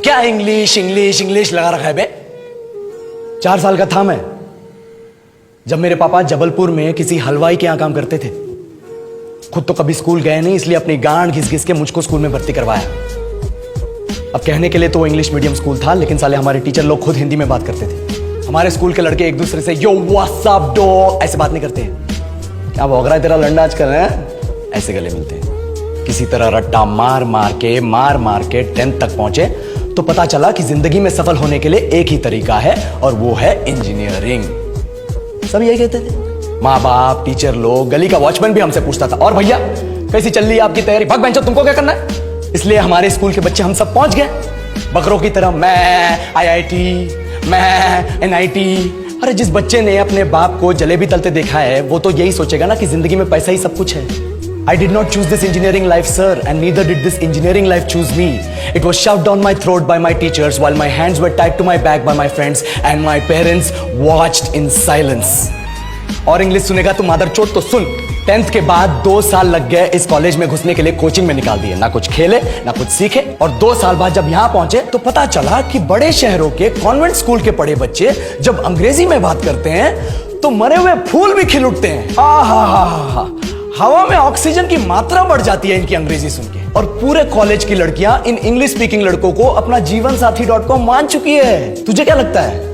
क्या English English English लगा रखा है बे? 4 साल का था मैं जब मेरे पापा जबलपुर में किसी हलवाई के यहां काम करते थे। खुद तो कभी स्कूल गए नहीं, इसलिए अपनी गांड घिस घिस के मुझको स्कूल में भर्ती करवाया। अब कहने के लिए तो इंग्लिश मीडियम स्कूल था, लेकिन साले हमारे टीचर लोग खुद हिंदी में बात करते थे। हमारे स्कूल के लड़के एक दूसरे से यो व्हाट्स अप डो ऐसे बात नहीं करते हैं। क्या भौंक रहा है तेरा लंडा आज कर रहे हैं? ऐसे गले मिलते हैं। किसी तरह रट्टा मार मार के 10th तक पहुंचे तो पता चला कि जिंदगी में सफल होने के लिए एक ही तरीका है और वो है इंजीनियरिंग। सब यही कहते थे। माँ बाप, टीचर लोग, गली का वॉचमैन भी हमसे पूछता था, और भैया कैसी चल रही है आपकी तैयारी? भाग बेंचो, तुमको क्या करना है? इसलिए हमारे स्कूल के बच्चे हम सब पहुंच गए बकरों की तरह। मैं IIT, मैं NIT। अरे जिस बच्चे ने अपने बाप को जलेबी तलते देखा है वो तो यही सोचेगा ना कि जिंदगी में पैसा ही सब कुछ है। I did not choose this engineering life, sir, and neither did this engineering life choose me. It was shoved down my throat by my teachers while my hands were tied to my back by my friends and my parents watched in silence. और English सुनेगा तो मादरचोद तो सुन। 10th के बाद 2 साल लग गए इस कॉलेज में घुसने के लिए, कोचिंग में निकाल दिए। ना कुछ खेले ना कुछ सीखे। और 2 साल बाद जब यहाँ पहुंचे तो पता चला कि बड़े शहरों के कॉन्वेंट स्कूल के पढ़े बच्चे जब अंग्रेजी में बात करते हैं तो मरे हुए फूल भी खिल उठते हैं। आहा, हवा में ऑक्सीजन की मात्रा बढ़ जाती है इनकी अंग्रेजी सुन के। और पूरे कॉलेज की लड़कियां इन इंग्लिश स्पीकिंग लड़कों को अपना जीवनसाथी.com मान चुकी है। तुझे क्या लगता है?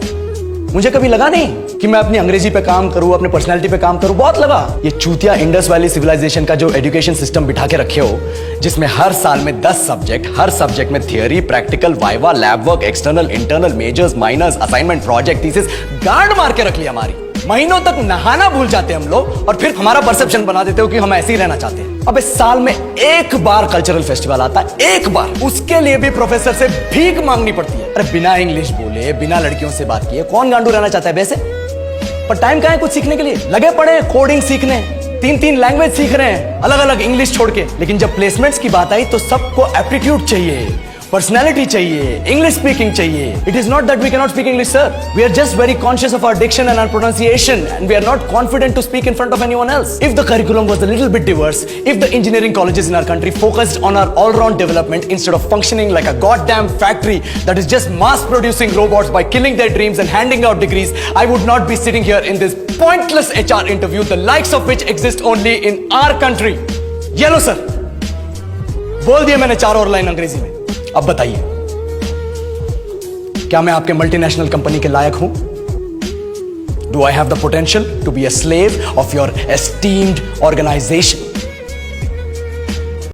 मुझे कभी लगा नहीं कि मैं अपनी अंग्रेजी पे काम करूं, अपने पर्सनालिटी पे काम करूं। बहुत लगा। ये चूतिया इंडस वैली सिविलाइजेशन का जो एजुकेशन सिस्टम बिठा के रखे हो, जिसमें हर साल में 10 सब्जेक्ट, हर सब्जेक्ट में theory, practical, viva, lab work, external, internal, majors, minors, assignment, project, thesis, गांड मार के रख लिया हमारी। महीनों तक नहाना भूल जाते हैं हम लोग और फिर हमारा परसेप्शन बना देते हो कि हम ऐसे ही रहना चाहते हैं। अब इस साल में एक बार कल्चरल फेस्टिवल आता है, एक बार, उसके लिए भी प्रोफेसर से भीख मांगनी पड़ती है। अरे बिना इंग्लिश बोले, बिना लड़कियों से बात किए कौन गांडू रहना चाहता है वैसे? पर टाइम कहां है कुछ सीखने के लिए? लगे पड़े कोडिंग सीखने, 3 लैंग्वेज सीख रहे हैं अलग अलग इंग्लिश छोड़ के। लेकिन जब प्लेसमेंट्स की बात आई तो सबको एप्टीट्यूड चाहिए, पर्सनैलिटी चाहिए, इंग्लिश स्पीकिंग चाहिए। It is not that we can not speak English, sir. We are just very conscious of our diction and our pronunciation and we are not confident to speak in front of anyone else. If the curriculum was a little bit diverse, if the engineering colleges in our country focused on our all round development instead of functioning like a goddamn factory that is just mass producing robots by killing their dreams and handing out degrees, I would not be sitting here in this pointless HR interview, the likes of which exist only in our country. ये लो sir, बोल दिया मैंने 4 और line अंग्रेजी में। अब बताइए, क्या मैं आपके मल्टीनेशनल कंपनी के लायक हूं? Do I have the potential to be a slave of your esteemed organization?